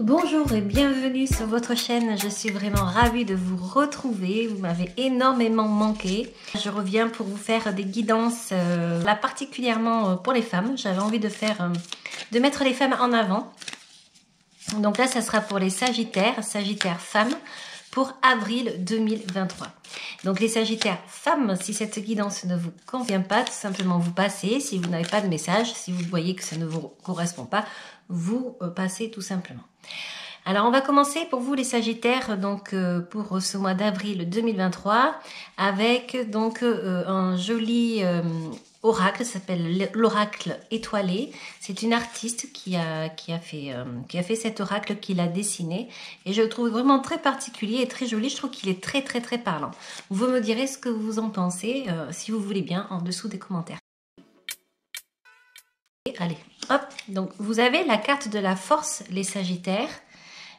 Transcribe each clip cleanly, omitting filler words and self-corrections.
Bonjour et bienvenue sur votre chaîne, je suis vraiment ravie de vous retrouver, vous m'avez énormément manqué. Je reviens pour vous faire des guidances, là particulièrement pour les femmes, j'avais envie de mettre les femmes en avant. Donc là ça sera pour les Sagittaires, Sagittaires femmes, pour avril 2023. Donc les Sagittaires femmes, si cette guidance ne vous convient pas, tout simplement vous passez. Si vous n'avez pas de message, si vous voyez que ça ne vous correspond pas, vous passez tout simplement. Alors on va commencer pour vous les Sagittaires, donc pour ce mois d'avril 2023, avec donc un joli oracle, ça s'appelle l'oracle étoilé. C'est une artiste qui a fait cet oracle, qui l'a dessiné, et je le trouve vraiment très particulier et très joli. Je trouve qu'il est très parlant. Vous me direz ce que vous en pensez, si vous voulez bien, en dessous des commentaires. Et allez, hop, donc vous avez la carte de la force, les Sagittaires.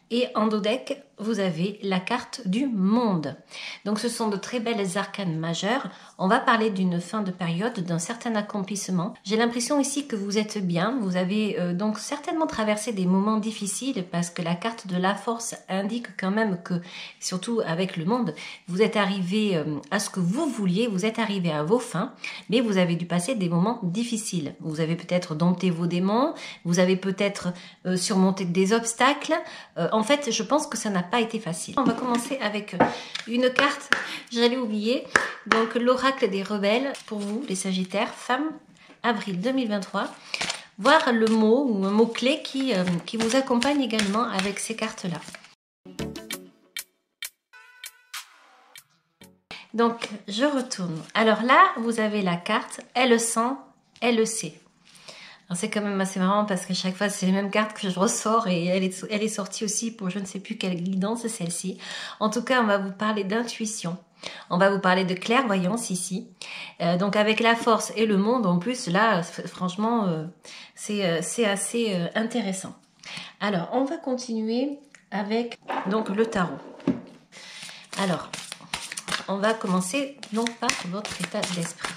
Et en dos deck, vous avez la carte du monde. Donc ce sont de très belles arcanes majeures. On va parler d'une fin de période, d'un certain accomplissement. J'ai l'impression ici que vous êtes bien. Vous avez donc certainement traversé des moments difficiles parce que la carte de la force indique quand même que, surtout avec le monde, vous êtes arrivé à ce que vous vouliez, vous êtes arrivé à vos fins, mais vous avez dû passer des moments difficiles. Vous avez peut-être dompté vos démons, vous avez peut-être surmonté des obstacles. En fait, je pense que ça n'a pas été facile. On va commencer avec une carte, j'allais oublier, donc l'oracle des rebelles, pour vous, les Sagittaires, femmes, avril 2023. Voir le mot ou un mot-clé qui vous accompagne également avec ces cartes-là. Donc, je retourne. Alors là, vous avez la carte, elle sent, elle sait. C'est quand même assez marrant parce que chaque fois c'est les mêmes cartes que je ressors et elle est sortie aussi pour je ne sais plus quelle guidance, celle-ci. En tout cas, on va vous parler d'intuition. On va vous parler de clairvoyance ici. Donc avec la force et le monde en plus, là, franchement, c'est assez intéressant. Alors, on va continuer avec donc le tarot. Alors, on va commencer donc par votre état d'esprit.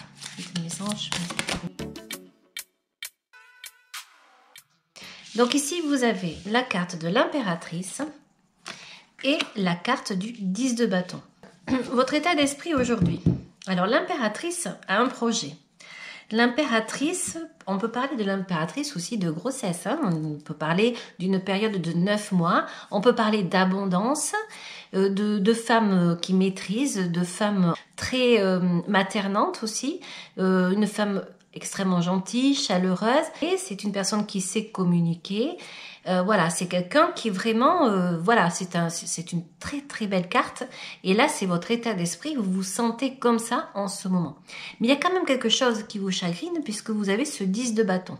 Donc ici, vous avez la carte de l'impératrice et la carte du 10 de bâton. Votre état d'esprit aujourd'hui. Alors l'impératrice a un projet. L'impératrice, on peut parler de l'impératrice aussi de grossesse. Hein. On peut parler d'une période de 9 mois. On peut parler d'abondance, de femmes qui maîtrisent, de femmes très maternantes aussi. Une femme extrêmement gentille, chaleureuse, et c'est une personne qui sait communiquer. Voilà, c'est quelqu'un qui vraiment, voilà, c'est une très belle carte. Et là, c'est votre état d'esprit, vous vous sentez comme ça en ce moment. Mais il y a quand même quelque chose qui vous chagrine puisque vous avez ce 10 de bâton.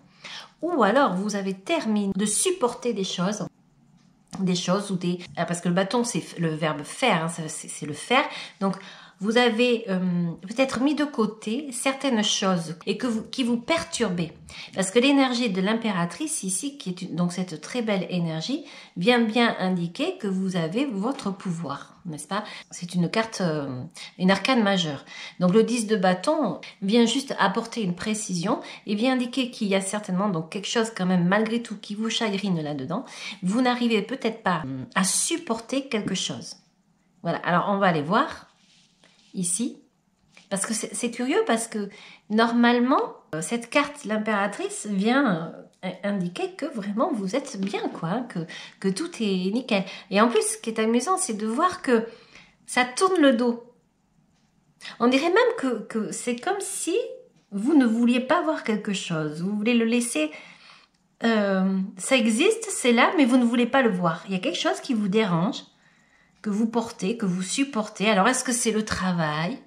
Ou alors, vous avez terminé de supporter des choses ou des... Parce que le bâton, c'est le verbe faire, hein, c'est le faire. Donc, vous avez peut-être mis de côté certaines choses et qui vous perturbaient. Parce que l'énergie de l'impératrice ici, qui est donc cette très belle énergie, vient bien indiquer que vous avez votre pouvoir, n'est-ce pas? C'est une carte, une arcane majeure. Donc le 10 de bâton vient juste apporter une précision et vient indiquer qu'il y a certainement donc quelque chose quand même malgré tout qui vous chagrine là-dedans. Vous n'arrivez peut-être pas à supporter quelque chose. Voilà, alors on va aller voir ici, parce que c'est curieux, parce que normalement, cette carte, l'impératrice, vient indiquer que vraiment vous êtes bien, quoi, hein, que tout est nickel. Et en plus, ce qui est amusant, c'est de voir que ça tourne le dos. On dirait même que c'est comme si vous ne vouliez pas voir quelque chose, vous voulez le laisser... ça existe, c'est là, mais vous ne voulez pas le voir. Il y a quelque chose qui vous dérange, que vous portez, que vous supportez. Alors, est-ce que c'est le travail?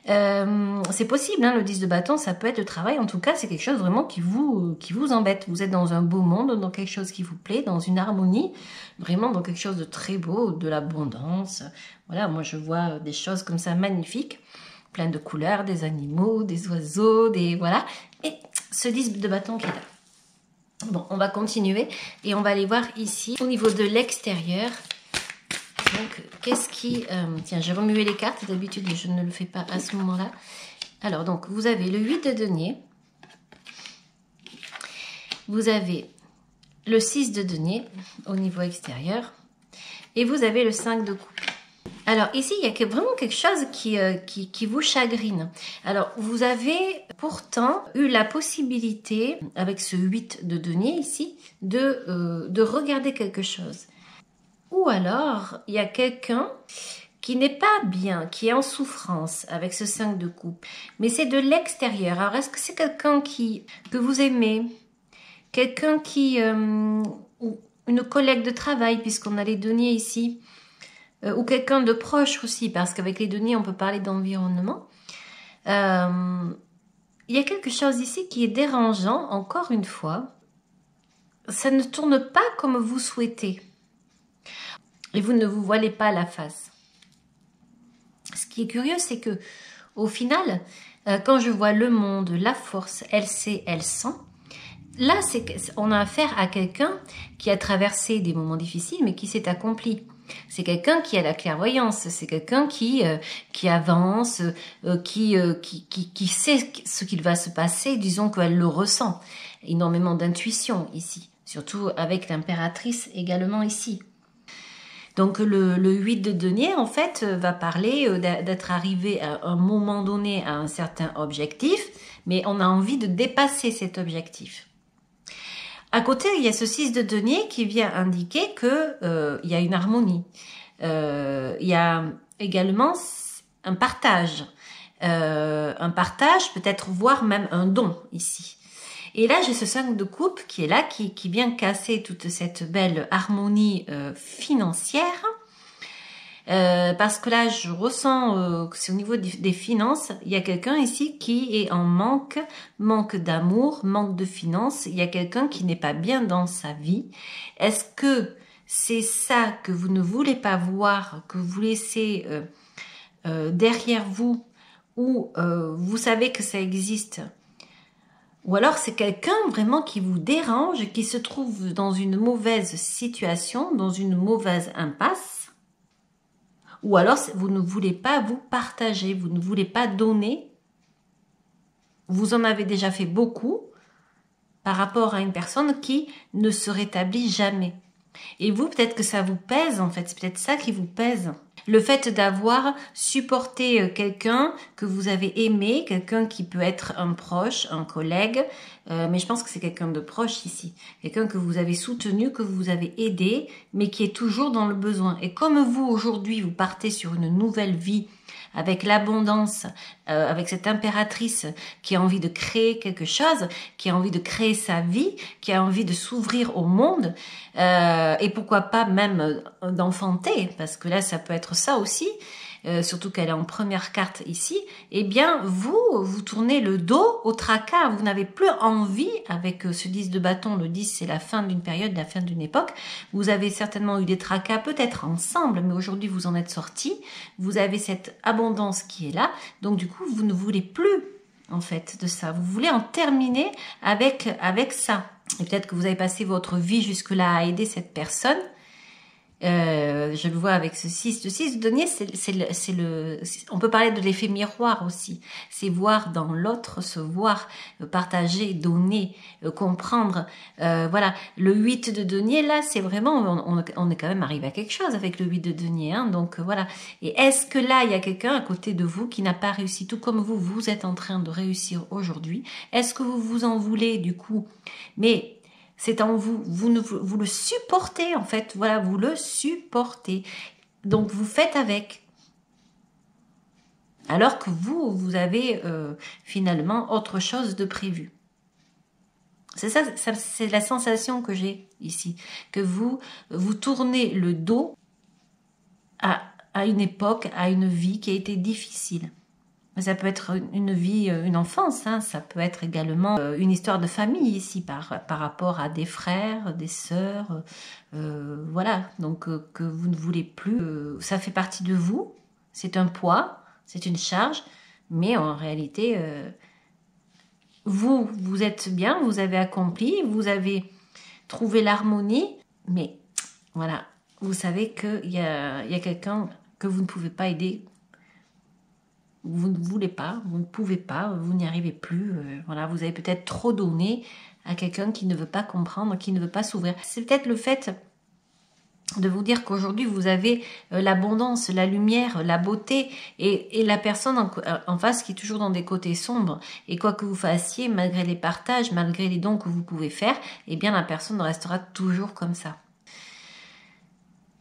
C'est possible, hein, le 10 de bâton, ça peut être le travail. En tout cas, c'est quelque chose vraiment qui vous embête. Vous êtes dans un beau monde, dans quelque chose qui vous plaît, dans une harmonie, vraiment dans quelque chose de très beau, de l'abondance. Voilà, moi je vois des choses comme ça magnifiques, plein de couleurs, des animaux, des oiseaux, des... Voilà. Et ce 10 de bâton qui est là. Bon, on va continuer et on va aller voir ici, au niveau de l'extérieur. Donc, qu'est-ce qui... tiens, j'ai remué les cartes. D'habitude, je ne le fais pas à ce moment-là. Alors, donc, vous avez le 8 de denier. Vous avez le 6 de denier au niveau extérieur et vous avez le 5 de coupe. Alors ici, il y a vraiment quelque chose qui vous chagrine. Alors vous avez pourtant eu la possibilité, avec ce 8 de denier ici, de regarder quelque chose. Ou alors, il y a quelqu'un qui n'est pas bien, qui est en souffrance avec ce 5 de coupe, mais c'est de l'extérieur. Alors est-ce que c'est quelqu'un que vous aimez? Quelqu'un ou une collègue de travail, puisqu'on a les deniers ici, ou quelqu'un de proche aussi, parce qu'avec les deniers, on peut parler d'environnement. Il y a quelque chose ici qui est dérangeant, encore une fois. Ça ne tourne pas comme vous souhaitez. Et vous ne vous voilez pas la face. Ce qui est curieux, c'est que au final, quand je vois le monde, la force, elle sait, elle sent, là, on a affaire à quelqu'un qui a traversé des moments difficiles, mais qui s'est accompli. C'est quelqu'un qui a la clairvoyance, c'est quelqu'un qui avance, qui sait ce qu'il va se passer, disons qu'elle le ressent. Énormément d'intuition ici, surtout avec l'impératrice également ici. Donc le 8 de denier, en fait, va parler d'être arrivé à un moment donné à un certain objectif, mais on a envie de dépasser cet objectif. À côté, il y a ce 6 de denier qui vient indiquer que il y a une harmonie. Il y a également un partage. Peut-être voire même un don ici. Et là, j'ai ce 5 de coupe qui est là, qui vient casser toute cette belle harmonie financière. Parce que là, je ressens que c'est au niveau des finances, il y a quelqu'un ici qui est en manque d'amour, manque de finances. Il y a quelqu'un qui n'est pas bien dans sa vie. Est-ce que c'est ça que vous ne voulez pas voir, que vous laissez derrière vous, ou vous savez que ça existe? Ou alors c'est quelqu'un vraiment qui vous dérange, qui se trouve dans une mauvaise situation, dans une mauvaise impasse. Ou alors vous ne voulez pas vous partager, vous ne voulez pas donner. Vous en avez déjà fait beaucoup par rapport à une personne qui ne se rétablit jamais. Et vous, peut-être que ça vous pèse en fait, c'est peut-être ça qui vous pèse. Le fait d'avoir supporté quelqu'un que vous avez aimé, quelqu'un qui peut être un proche, un collègue, mais je pense que c'est quelqu'un de proche ici. Quelqu'un que vous avez soutenu, que vous avez aidé, mais qui est toujours dans le besoin. Et comme vous, aujourd'hui, vous partez sur une nouvelle vie, avec l'abondance, avec cette impératrice qui a envie de créer quelque chose, qui a envie de créer sa vie, qui a envie de s'ouvrir au monde, et pourquoi pas même d'enfanter, parce que là ça peut être ça aussi, surtout qu'elle est en première carte ici, eh bien vous tournez le dos au tracas, vous n'avez plus envie, avec ce 10 de bâton, le 10 c'est la fin d'une période, la fin d'une époque, vous avez certainement eu des tracas peut-être ensemble, mais aujourd'hui vous en êtes sortis, vous avez cette abondance qui est là, donc du coup vous ne voulez plus en fait de ça, vous voulez en terminer avec ça, et peut-être que vous avez passé votre vie jusque-là à aider cette personne. Je le vois avec ce 6. Le 6 de denier, on peut parler de l'effet miroir aussi. C'est voir dans l'autre, se voir, partager, donner, comprendre. Voilà. Le 8 de denier, là, c'est vraiment, on est quand même arrivé à quelque chose avec le 8 de denier. Hein, donc voilà. Et est-ce que là, il y a quelqu'un à côté de vous qui n'a pas réussi, tout comme vous êtes en train de réussir aujourd'hui? Est-ce que vous vous en voulez du coup? Mais c'est en vous, vous le supportez en fait, voilà, vous le supportez. Donc vous faites avec. Alors que vous avez finalement autre chose de prévu. C'est ça, c'est la sensation que j'ai ici. Que vous tournez le dos à une époque, à une vie qui a été difficile. Ça peut être une vie, une enfance, hein. Ça peut être également une histoire de famille ici par rapport à des frères, des sœurs, voilà. Donc que vous ne voulez plus, ça fait partie de vous, c'est un poids, c'est une charge, mais en réalité, vous êtes bien, vous avez accompli, vous avez trouvé l'harmonie, mais voilà, vous savez qu'il y a quelqu'un que vous ne pouvez pas aider. Vous ne voulez pas, vous ne pouvez pas, vous n'y arrivez plus. Voilà, vous avez peut-être trop donné à quelqu'un qui ne veut pas comprendre, qui ne veut pas s'ouvrir. C'est peut-être le fait de vous dire qu'aujourd'hui vous avez l'abondance, la lumière, la beauté et la personne en face qui est toujours dans des côtés sombres. Et quoi que vous fassiez, malgré les partages, malgré les dons que vous pouvez faire, eh bien la personne restera toujours comme ça.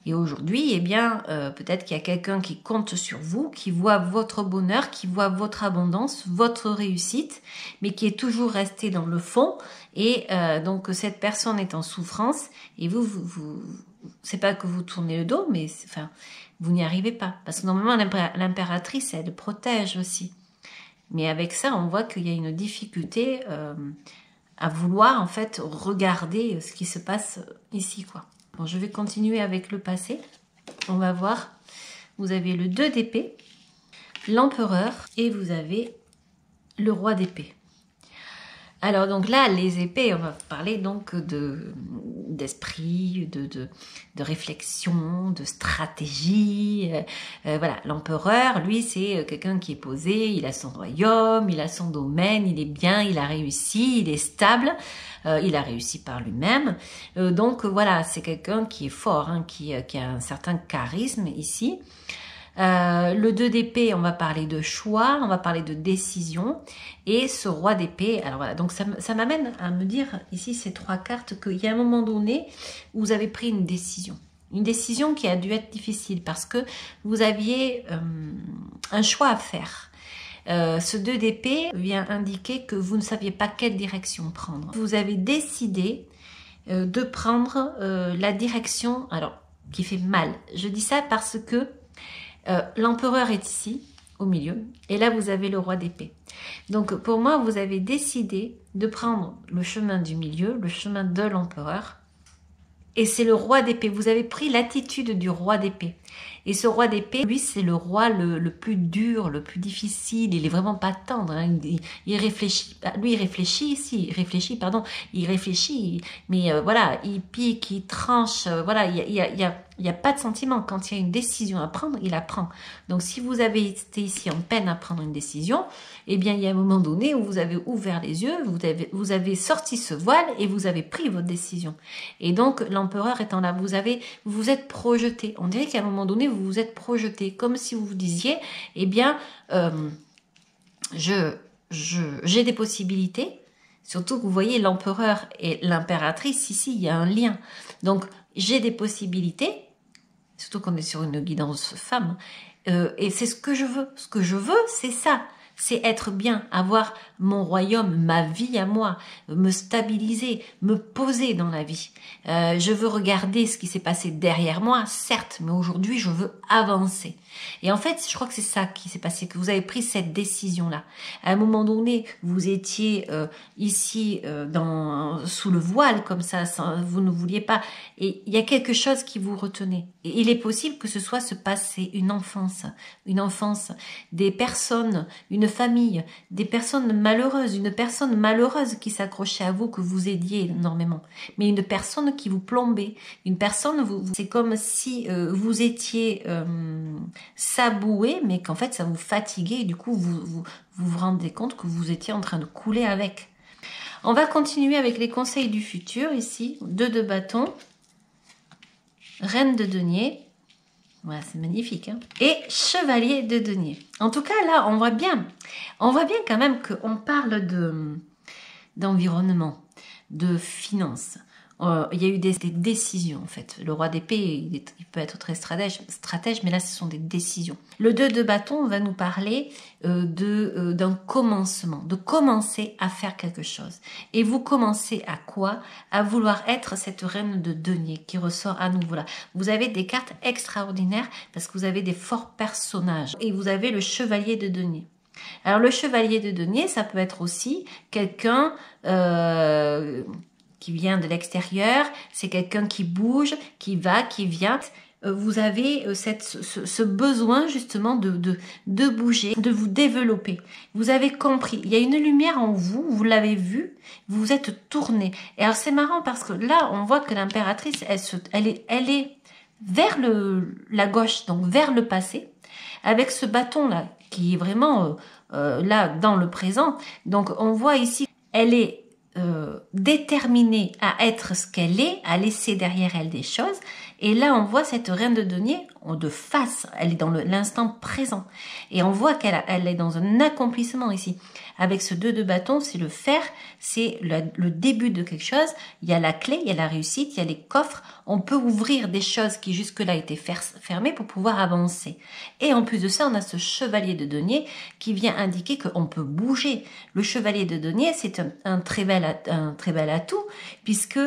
Et aujourd'hui, eh bien, peut-être qu'il y a quelqu'un qui compte sur vous, qui voit votre bonheur, qui voit votre abondance, votre réussite, mais qui est toujours resté dans le fond. Et donc cette personne est en souffrance et vous c'est pas que vous tournez le dos, mais enfin, vous n'y arrivez pas. Parce que normalement, l'impératrice, elle protège aussi. Mais avec ça, on voit qu'il y a une difficulté à vouloir, en fait, regarder ce qui se passe ici, quoi. Bon, je vais continuer avec le passé. On va voir. Vous avez le 2 d'épée, l'empereur, et vous avez le roi d'épée. Alors donc là, les épées, on va parler donc d'esprit, de réflexion, de stratégie. Voilà, l'empereur, lui, c'est quelqu'un qui est posé, il a son royaume, il a son domaine, il est bien, il a réussi, il est stable, il a réussi par lui-même. Donc voilà, c'est quelqu'un qui est fort, hein, qui a un certain charisme ici. Le 2 d'épée, on va parler de choix, on va parler de décision, et ce roi d'épée, alors voilà, donc ça m'amène à me dire ici ces 3 cartes qu'il y a un moment donné où vous avez pris une décision qui a dû être difficile parce que vous aviez un choix à faire. Ce 2 d'épée vient indiquer que vous ne saviez pas quelle direction prendre. Vous avez décidé de prendre la direction, alors qui fait mal. Je dis ça parce que l'empereur est ici, au milieu, et là vous avez le roi d'épée. Donc pour moi, vous avez décidé de prendre le chemin du milieu, le chemin de l'empereur, et c'est le roi d'épée. Vous avez pris l'attitude du roi d'épée. Et ce roi d'épée, lui, c'est le roi le plus dur, le plus difficile. Il est vraiment pas tendre. Hein. Il réfléchit. Lui, il réfléchit. Mais voilà, il pique, il tranche. Voilà, il y a pas de sentiment. Quand il y a une décision à prendre, il la prend. Donc, si vous avez été ici en peine à prendre une décision, eh bien, il y a un moment donné où vous avez ouvert les yeux, vous avez sorti ce voile et vous avez pris votre décision. Et donc, l'empereur étant là, vous vous êtes projeté. On dirait qu'à un moment donné, vous vous êtes projeté, comme si vous vous disiez, eh bien, j'ai des possibilités. Surtout que vous voyez l'empereur et l'impératrice, ici, il y a un lien. Donc, j'ai des possibilités, surtout qu'on est sur une guidance femme, et c'est ce que je veux. Ce que je veux, c'est ça. C'est être bien, avoir mon royaume, ma vie à moi, me stabiliser, me poser dans la vie. Je veux regarder ce qui s'est passé derrière moi, certes, mais aujourd'hui, je veux avancer. Et en fait, je crois que c'est ça qui s'est passé, que vous avez pris cette décision-là. À un moment donné, vous étiez ici sous le voile, comme ça, vous ne vouliez pas. Et il y a quelque chose qui vous retenait. Et il est possible que ce soit ce passé, une enfance, des personnes, une famille, des personnes malheureuses, une personne malheureuse qui s'accrochait à vous, que vous aidiez énormément, mais une personne qui vous plombait, une personne, c'est comme si vous étiez saboué, mais qu'en fait ça vous fatiguait et du coup vous rendez compte que vous étiez en train de couler avec. On va continuer avec les conseils du futur ici, 2 de bâton, reine de denier. Voilà, c'est magnifique. Hein, et chevalier de denier. En tout cas, là, on voit bien quand même qu'on parle d'environnement, de finances. Il y a eu des décisions, en fait. Le roi d'épée, il peut être très stratège, mais là, ce sont des décisions. Le 2 de bâton va nous parler d'un commencement, de commencer à faire quelque chose. Et vous commencez à quoi? À vouloir être cette reine de denier qui ressort à nouveau là. Vous avez des cartes extraordinaires parce que vous avez des forts personnages. Et vous avez le chevalier de denier. Alors, le chevalier de denier, ça peut être aussi quelqu'un qui vient de l'extérieur, c'est quelqu'un qui bouge, qui va, qui vient. Vous avez ce besoin justement de bouger, de vous développer. Vous avez compris, il y a une lumière en vous, vous l'avez vu, vous vous êtes tourné. Et alors c'est marrant parce que là, on voit que l'impératrice, elle est vers la gauche, donc vers le passé, avec ce bâton-là, qui est vraiment là dans le présent. Donc on voit ici, elle est déterminée à être ce qu'elle est, à laisser derrière elle des choses. Et là, on voit cette reine de denier de face. Elle est dans l'instant présent. Et on voit qu'elle est dans un accomplissement ici. Avec ce 2 de bâton, c'est le faire, c'est le début de quelque chose. Il y a la clé, il y a la réussite, il y a les coffres. On peut ouvrir des choses qui jusque-là étaient fermées pour pouvoir avancer. Et en plus de ça, on a ce chevalier de denier qui vient indiquer qu'on peut bouger. Le chevalier de denier, c'est un très bel atout puisque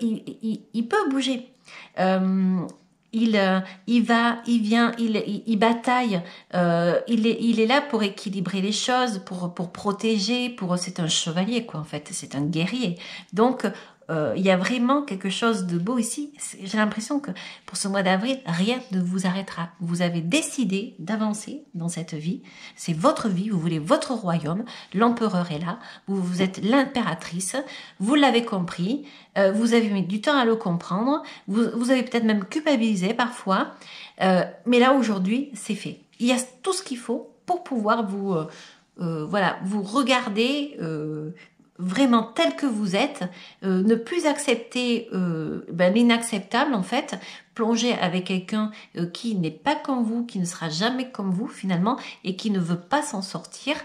il peut bouger. Il vient, il bataille, il est là pour équilibrer les choses, pour protéger, c'est un chevalier quoi en fait, c'est un guerrier. Donc il y a vraiment quelque chose de beau ici. J'ai l'impression que pour ce mois d'avril, rien ne vous arrêtera. Vous avez décidé d'avancer dans cette vie. C'est votre vie, vous voulez votre royaume. L'empereur est là, vous êtes l'impératrice. Vous l'avez compris, vous avez mis du temps à le comprendre. Vous avez peut-être même culpabilisé parfois. Mais là, aujourd'hui, c'est fait. Il y a tout ce qu'il faut pour pouvoir vous regarder vraiment tel que vous êtes, ne plus accepter l'inacceptable en fait, plonger avec quelqu'un qui n'est pas comme vous, qui ne sera jamais comme vous finalement et qui ne veut pas s'en sortir.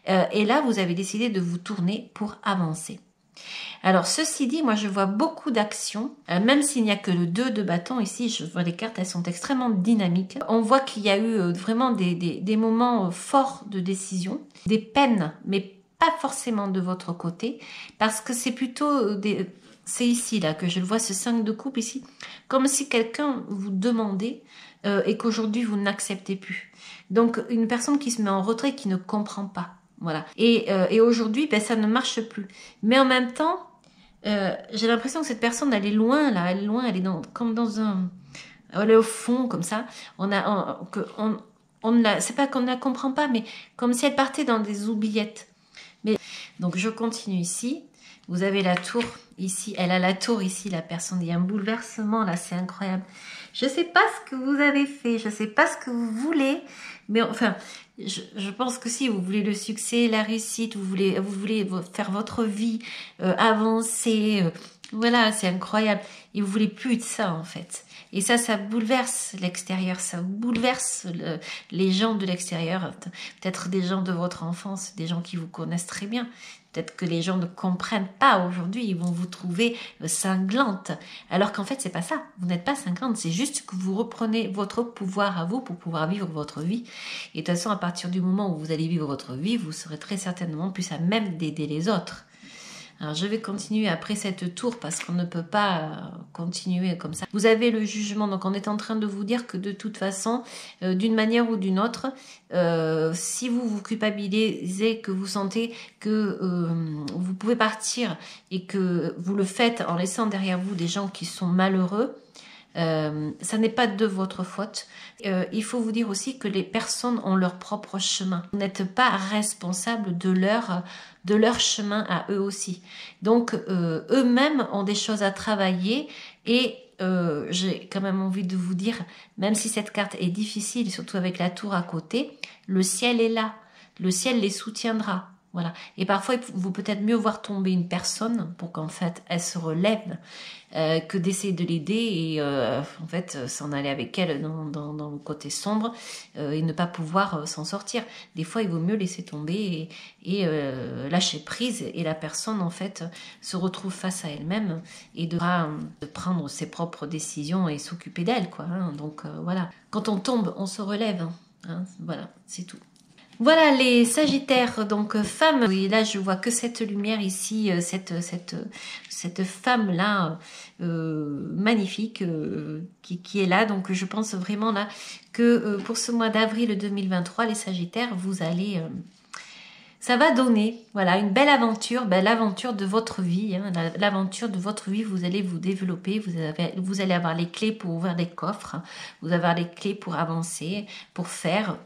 Et là, vous avez décidé de vous tourner pour avancer. Alors, ceci dit, moi, je vois beaucoup d'actions, même s'il n'y a que le 2 de bâton. Ici, je vois les cartes, elles sont extrêmement dynamiques. On voit qu'il y a eu vraiment des moments forts de décision, des peines, mais pas forcément de votre côté, parce que c'est plutôt c'est ici là que je le vois, ce 5 de coupe ici, comme si quelqu'un vous demandait et qu'aujourd'hui vous n'acceptez plus. Donc une personne qui se met en retrait, qui ne comprend pas, voilà. Et aujourd'hui, ça ne marche plus. Mais en même temps, j'ai l'impression que cette personne, elle est loin là, elle est loin, elle est comme dans un, elle est au fond comme ça. C'est pas qu'on ne la comprend pas, mais comme si elle partait dans des oubliettes. Mais donc je continue ici. Vous avez la tour ici. Elle a la tour ici, la personne. Il y a un bouleversement là, c'est incroyable. Je sais pas ce que vous avez fait, je sais pas ce que vous voulez, mais enfin, je pense que si vous voulez le succès, la réussite, vous voulez faire votre vie, avancer, voilà, c'est incroyable. Et vous voulez plus de ça en fait. Et ça bouleverse l'extérieur, ça bouleverse les gens de l'extérieur, peut-être des gens de votre enfance, des gens qui vous connaissent très bien. Peut-être que les gens ne comprennent pas aujourd'hui, ils vont vous trouver cinglante. Alors qu'en fait, c'est pas ça. Vous n'êtes pas cinglante, c'est juste que vous reprenez votre pouvoir à vous pour pouvoir vivre votre vie. Et de toute façon, à partir du moment où vous allez vivre votre vie, vous serez très certainement plus à même d'aider les autres. Alors, je vais continuer après cette tour parce qu'on ne peut pas continuer comme ça. Vous avez le jugement, donc on est en train de vous dire que de toute façon, d'une manière ou d'une autre, si vous vous culpabilisez, que vous sentez que vous pouvez partir et que vous le faites en laissant derrière vous des gens qui sont malheureux, ça n'est pas de votre faute. Il faut vous dire aussi que les personnes ont leur propre chemin. Vous n'êtes pas responsable de leur chemin à eux aussi. Donc eux-mêmes ont des choses à travailler et j'ai quand même envie de vous dire, même si cette carte est difficile, surtout avec la tour à côté, le ciel est là. Le ciel les soutiendra. Voilà. Et parfois, il vaut peut-être mieux voir tomber une personne pour qu'en fait, elle se relève que d'essayer de l'aider et en fait, s'en aller avec elle dans le côté sombre et ne pas pouvoir s'en sortir. Des fois, il vaut mieux laisser tomber et lâcher prise et la personne, en fait, se retrouve face à elle-même et devra prendre ses propres décisions et s'occuper d'elle, quoi. Hein. Donc, voilà. Quand on tombe, on se relève. Hein. Voilà, c'est tout. Voilà les Sagittaires, donc femmes. Oui, là je vois que cette lumière ici, cette femme là magnifique qui est là. Donc je pense vraiment là que pour ce mois d'avril 2023, les Sagittaires, vous allez ça va donner, voilà, une belle aventure, l'aventure de votre vie, hein, l'aventure de votre vie, vous allez vous développer, vous allez avoir les clés pour ouvrir des coffres, vous allez avoir les clés pour avancer, pour faire,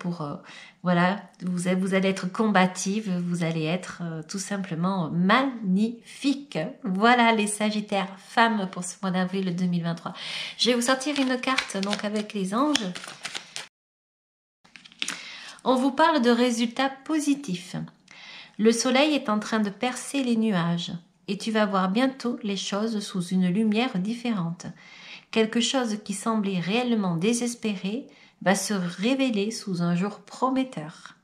voilà, vous allez être combative, vous allez être tout simplement magnifique. Voilà les Sagittaires, femmes pour ce mois d'avril 2023. Je vais vous sortir une carte donc avec les anges. On vous parle de résultats positifs. Le soleil est en train de percer les nuages. et tu vas voir bientôt les choses sous une lumière différente. Quelque chose qui semblait réellement désespéré va se révéler sous un jour prometteur.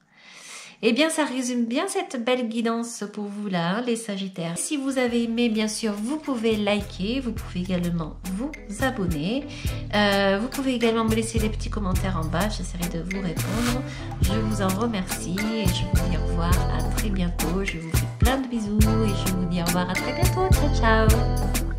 Eh bien, ça résume bien cette belle guidance pour vous là, hein, les Sagittaires. Si vous avez aimé, bien sûr, vous pouvez liker, vous pouvez également vous abonner. Vous pouvez également me laisser des petits commentaires en bas, j'essaierai de vous répondre. Je vous en remercie et je vous dis au revoir à très bientôt. Je vous fais plein de bisous et je vous dis au revoir à très bientôt. Ciao, ciao!